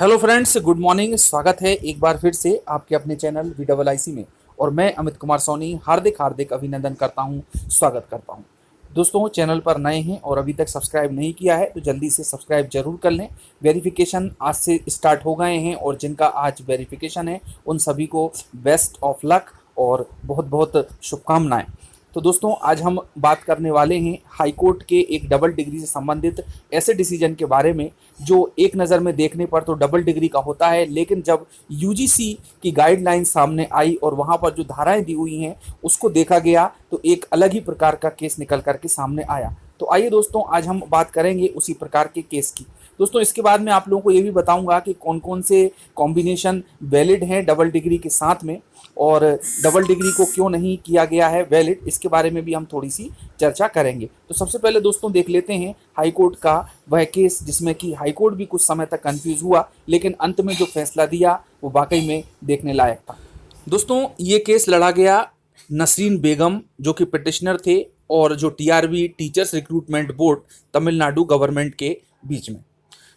Hello friends, good morning. स्वागत है एक बार फिर से आपके अपने चैनल VIIC में। और मैं अमित कुमार सोनी हार्दिक हार्दिक अभिनंदन करता हूं, स्वागत करता हूं। दोस्तों, चैनल पर नए हैं और अभी तक सब्सक्राइब नहीं किया है तो जल्दी से सब्सक्राइब जरूर कर लें। वेरिफिकेशन आज से स्टार्ट हो गए हैं और जिनका आज वेरिफिकेशन है उन सभी को बेस्ट ऑफ लक और बहुत बहुत शुभकामनाएं। तो दोस्तों, आज हम बात करने वाले हैं हाई कोर्ट के एक डबल डिग्री से संबंधित ऐसे डिसीजन के बारे में जो एक नज़र में देखने पर तो डबल डिग्री का होता है, लेकिन जब यूजीसी की गाइडलाइन सामने आई और वहाँ पर जो धाराएं दी हुई हैं उसको देखा गया तो एक अलग ही प्रकार का केस निकल करके सामने आया। तो आइए दोस्तों, आज हम बात करेंगे उसी प्रकार के केस की। दोस्तों, इसके बाद मैं आप लोगों को ये भी बताऊंगा कि कौन कौन से कॉम्बिनेशन वैलिड हैं डबल डिग्री के साथ में, और डबल डिग्री को क्यों नहीं किया गया है वैलिड, इसके बारे में भी हम थोड़ी सी चर्चा करेंगे। तो सबसे पहले दोस्तों देख लेते हैं हाई कोर्ट का वह केस जिसमें कि हाई कोर्ट भी कुछ समय तक कंफ्यूज हुआ, लेकिन अंत में जो फैसला दिया वो वाकई में देखने लायक था। दोस्तों, ये केस लड़ा गया नसरीन बेगम जो कि पिटिशनर थे और जो TRB teachers recruitment board Tamil Nadu government के बीच में।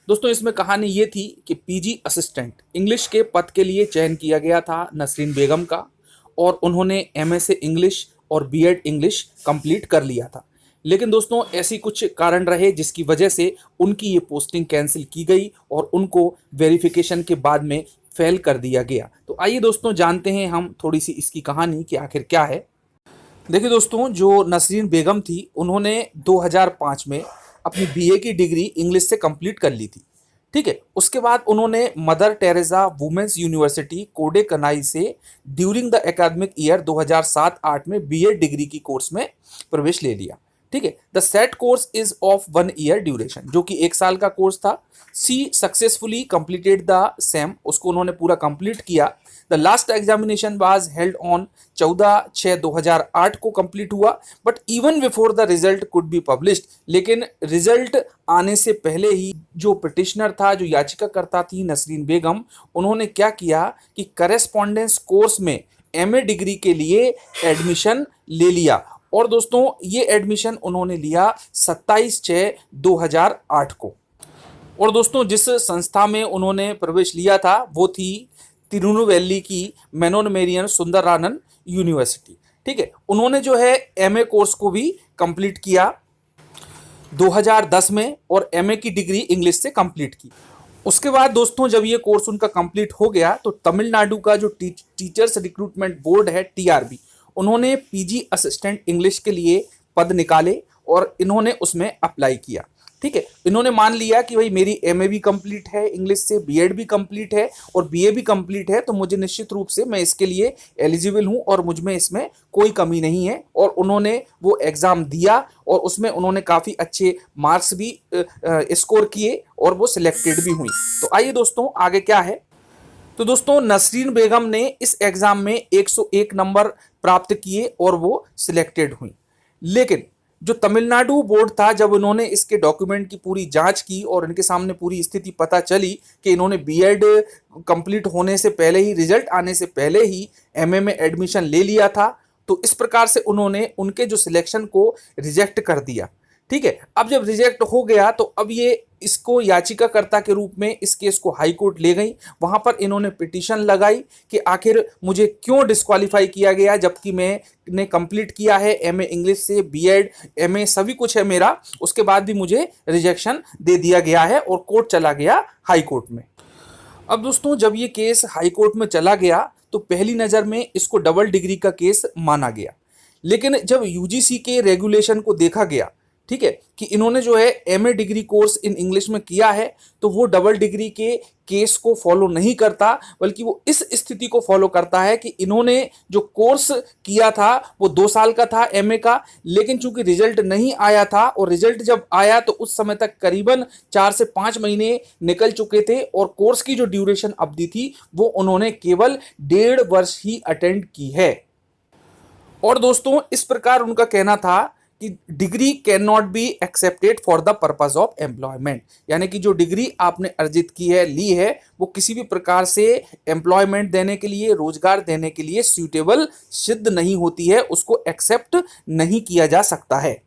दोस्तों, इसमें कहानी ये थी कि PG असिस्टेंट इंग्लिश के पद के लिए चयन किया गया था नसरीन बेगम का, और उन्होंने MSc इंग्लिश और B.Ed इंग्लिश कंप्लीट कर लिया था। लेकिन दोस्तों, ऐसी कुछ कारण रहे जिसकी वजह से उनकी ये पोस्टिंग कैंसिल की गई और उनको वेरिफिकेशन के बाद में फेल कर दिया गया। तो आइए दोस्तों, जानते हैं हम थोड़ी सी इसकी कहानी कि आखिर क्या है। देखिए दोस्तों, जो नसरीन बेगम थी उन्होंने 2005 में अपनी BA की डिग्री इंग्लिश से कंप्लीट कर ली थी। ठीक है, उसके बाद उन्होंने मदर टेरेसा वुमेन्स यूनिवर्सिटी कोडेकनाई से ड्यूरिंग द एकेडमिक ईयर 2007-8 में B.Ed डिग्री की कोर्स में प्रवेश ले लिया। ठीक है, the set course is of 1 year duration, जो कि 1 साल का कोर्स था। सी सक्सेसफुली कंप्लीटेड द सेम, उसको उन्होंने पूरा कंप्लीट किया। The last examination was held on 14/6/2008 को कंप्लीट हुआ, but even before the result could be published, लेकिन रिजल्ट आने से पहले ही जो पिटिशनर था, जो याचिकाकर्ता थी नसरीन बेगम, उन्होंने क्या किया कि करेस्पॉन्डेंस कोर्स में MA डिग्री के लिए एडमिशन ले लिया। और दोस्तों, ये एडमिशन उन्होंने लिया 27/6/2008 को। और दोस्तों, जिस संस्था में उन्होंने प्रवेश लिया था वो थी तिरुनेलवेली की मेनन मेरियन सुंदरानन यूनिवर्सिटी। ठीक है, उन्होंने जो है MA कोर्स को भी कंप्लीट किया 2010 में और MA की डिग्री इंग्लिश से कंप्लीट की। उसके बाद दोस्तों, जब ये कोर्स उनका कंप्लीट हो गया तो तमिलनाडु का जो टीचर्स रिक्रूटमेंट बोर्ड है TRB, उन्होंने PG असिस्टेंट इंग्लिश के लिए पद निकाले और इन्होंने उसमें अप्लाई किया। ठीक है, इन्होंने मान लिया कि भाई मेरी MA भी कंप्लीट है इंग्लिश से, B.Ed भी कंप्लीट है और BA भी कंप्लीट है, तो मुझे निश्चित रूप से मैं इसके लिए एलिजिबल हूं और मुझ में इसमें कोई कमी नहीं है। और उन्होंने वो एग्ज़ाम दिया और उसमें उन्होंने काफ़ी अच्छे मार्क्स भी स्कोर किए और वो सिलेक्टेड भी हुई। तो आइए दोस्तों, आगे क्या है। तो दोस्तों, नसरीन बेगम ने इस एग्ज़ाम में 101 नंबर प्राप्त किए और वो सिलेक्टेड हुई। लेकिन जो तमिलनाडु बोर्ड था, जब उन्होंने इसके डॉक्यूमेंट की पूरी जांच की और इनके सामने पूरी स्थिति पता चली कि इन्होंने B.Ed कंप्लीट होने से पहले ही, रिजल्ट आने से पहले ही MA में एडमिशन ले लिया था, तो इस प्रकार से उन्होंने उनके जो सिलेक्शन को रिजेक्ट कर दिया। ठीक है, अब जब रिजेक्ट हो गया तो अब ये इसको याचिकाकर्ता के रूप में इस केस को हाई कोर्ट ले गई। वहां पर इन्होंने पिटीशन लगाई कि आखिर मुझे क्यों डिस्क्वालीफाई किया गया, जबकि मैंने कंप्लीट किया है MA इंग्लिश से, B.Ed MA सभी कुछ है मेरा, उसके बाद भी मुझे रिजेक्शन दे दिया गया है और कोर्ट चला गया हाई कोर्ट में। अब दोस्तों, जब ये केस हाई कोर्ट में चला गया तो पहली नज़र में इसको डबल डिग्री का केस माना गया। लेकिन जब UGC के रेगुलेशन को देखा गया, ठीक है, कि इन्होंने जो है MA degree course in English में किया है, तो वो डबल डिग्री के केस को फॉलो नहीं करता, बल्कि वो इस स्थिति को फॉलो करता है कि इन्होंने जो कोर्स किया था वो 2 साल का था MA का, लेकिन चूंकि रिजल्ट नहीं आया था और रिजल्ट जब आया तो उस समय तक करीबन 4 से 5 महीने निकल चुके थे और कोर्स की जो ड्यूरेशन अवधि थी वो उन्होंने केवल 1.5 वर्ष ही अटेंड की है। और दोस्तों, इस प्रकार उनका कहना था कि degree can not be accepted for the purpose of employment, यानी कि जो डिग्री आपने अर्जित की है, ली है, वो किसी भी प्रकार से एम्प्लॉयमेंट देने के लिए, रोजगार देने के लिए सूटेबल सिद्ध नहीं होती है, उसको एक्सेप्ट नहीं किया जा सकता है।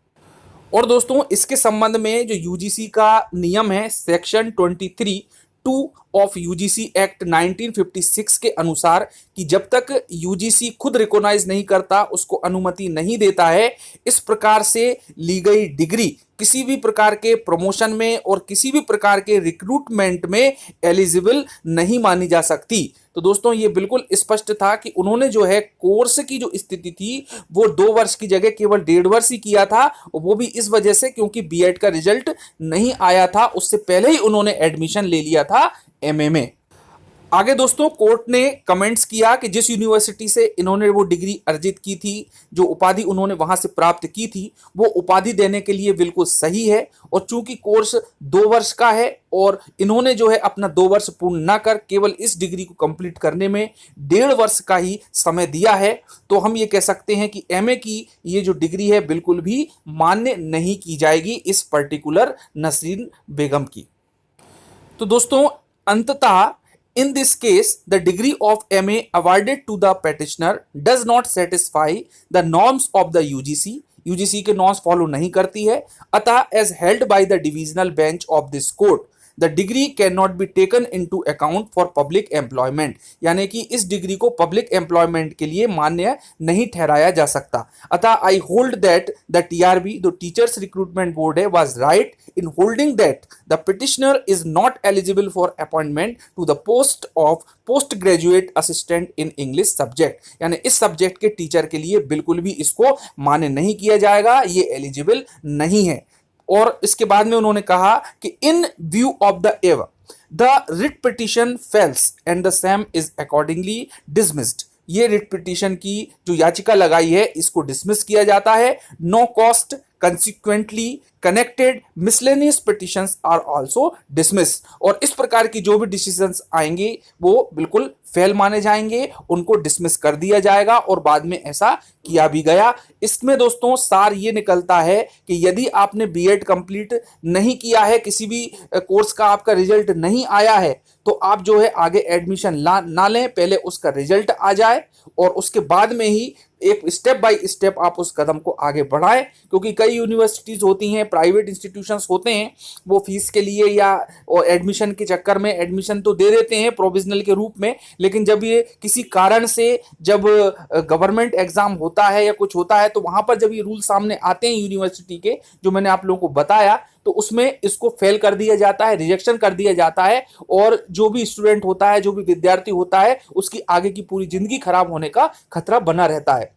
और दोस्तों, इसके संबंध में जो यूजीसी का नियम है सेक्शन 23 2 ऑफ यूजीसी एक्ट 1956 के अनुसार कि जब तक यूजीसी खुद रिकॉग्नाइज नहीं करता, उसको अनुमति नहीं देता है, इस प्रकार से ली गई डिग्री किसी भी प्रकार के प्रमोशन में और किसी भी प्रकार के रिक्रूटमेंट में एलिजिबल नहीं मानी जा सकती। तो दोस्तों ये बिल्कुल स्पष्ट था कि उन्होंने जो है कोर्स की जो स्थिति थी वो 2 वर्ष की जगह केवल 1.5 वर्ष ही किया था, और वो भी इस वजह से क्योंकि बीएड का रिजल्ट नहीं आया था, उससे पहले ही उन्होंने एडमिशन ले लिया था एमए में। आगे दोस्तों कोर्ट ने कमेंट्स किया कि जिस यूनिवर्सिटी से इन्होंने वो डिग्री अर्जित की थी, जो उपाधि उन्होंने वहां से प्राप्त की थी, वो उपाधि देने के लिए बिल्कुल सही है। और चूंकि कोर्स 2 वर्ष का है और इन्होंने जो है अपना 2 वर्ष पूर्ण ना कर केवल इस डिग्री को कंप्लीट करने में 1.5 वर्ष का ही समय दिया है, तो हम ये कह सकते हैं कि एमए की ये जो डिग्री है बिल्कुल भी मान्य नहीं की जाएगी इस पर्टिकुलर नसरीन बेगम की। तो दोस्तों अंततः in this case, the degree of MA awarded to the petitioner does not satisfy the norms of the UGC. UGC के norms follow नहीं करती है, अतः as held by the divisional bench of this court, the degree cannot be taken into account for public employment. यानी कि इस degree को public employment के लिए मान्य नहीं ठहराया जा सकता। अतः I hold that the TRB, the teachers recruitment board है, was right in holding that the petitioner is not eligible for appointment to the post of post graduate assistant in English subject. यानी इस subject के teacher के लिए बिल्कुल भी इसको मान्य नहीं किया जाएगा, ये एलिजिबल नहीं है। और इसके बाद में उन्होंने कहा कि इन view of the ever the writ petition fails and the same is accordingly dismissed. ये रिट पिटिशन की जो याचिका लगाई है इसको डिसमिस किया जाता है। No cost consequently connected miscellaneous petitions are also dismiss. और इस प्रकार की जो भी डिसीजंस आएंगे वो बिल्कुल फेल माने जाएंगे, उनको डिसमिस कर दिया जाएगा, और बाद में ऐसा किया भी गया। इसमें दोस्तों सार ये निकलता है कि यदि आपने बीएड कंप्लीट नहीं किया है, किसी भी कोर्स का आपका रिजल्ट नहीं आया है, तो आप जो है आगे एडमिशन ना लें, पहले उसका रिजल्ट आ जाए और उसके बाद में ही एक स्टेप बाय स्टेप आप उस कदम को आगे बढ़ाएं। क्योंकि कई यूनिवर्सिटीज होती हैं, प्राइवेट इंस्टीट्यूशंस होते हैं, वो फीस के लिए या एडमिशन के चक्कर में एडमिशन तो दे देते हैं प्रोविजनल के रूप में, लेकिन जब ये किसी कारण से जब गवर्नमेंट एग्जाम होता है या कुछ होता है, तो वहां पर जब ये रूल सामने आते हैं यूनिवर्सिटी के, जो मैंने आप लोगों को बताया, तो उसमें इसको फेल कर दिया जाता है, रिजेक्शन कर दिया जाता है, और जो भी स्टूडेंट होता है, जो भी विद्यार्थी होता है, उसकी आगे की पूरी जिंदगी खराब होने का खतरा बना रहता है।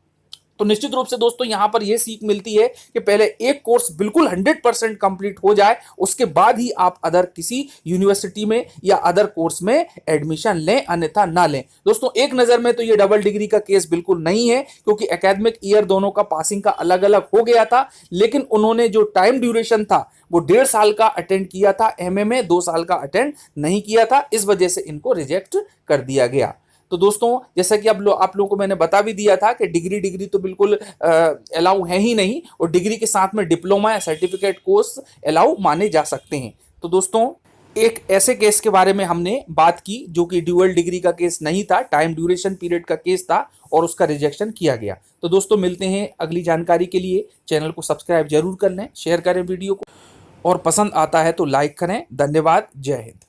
तो निश्चित रूप से दोस्तों यहां पर यह सीख मिलती है कि पहले एक कोर्स बिल्कुल 100% कंप्लीट हो जाए, उसके बाद ही आप अदर किसी यूनिवर्सिटी में या अदर कोर्स में एडमिशन लें, अन्यथा ना लें। दोस्तों एक नजर में तो ये डबल डिग्री का केस बिल्कुल नहीं है, क्योंकि एकेडमिक ईयर दोनों का पासिंग का अलग अलग हो गया था, लेकिन उन्होंने जो टाइम ड्यूरेशन था वो 1.5 साल का अटेंड किया था एमए में, 2 साल का अटेंड नहीं किया था, इस वजह से इनको रिजेक्ट कर दिया गया। तो दोस्तों जैसा कि आप लोगों को मैंने बता भी दिया था कि डिग्री तो बिल्कुल अलाउ है ही नहीं, और डिग्री के साथ में डिप्लोमा या सर्टिफिकेट कोर्स अलाउ माने जा सकते हैं। तो दोस्तों एक ऐसे केस के बारे में हमने बात की जो कि ड्यूअल डिग्री का केस नहीं था, टाइम ड्यूरेशन पीरियड का केस था, और उसका रिजेक्शन किया गया। तो दोस्तों मिलते हैं अगली जानकारी के लिए। चैनल को सब्सक्राइब जरूर कर लें, शेयर करें वीडियो को, और पसंद आता है तो लाइक करें। धन्यवाद। जय हिंद।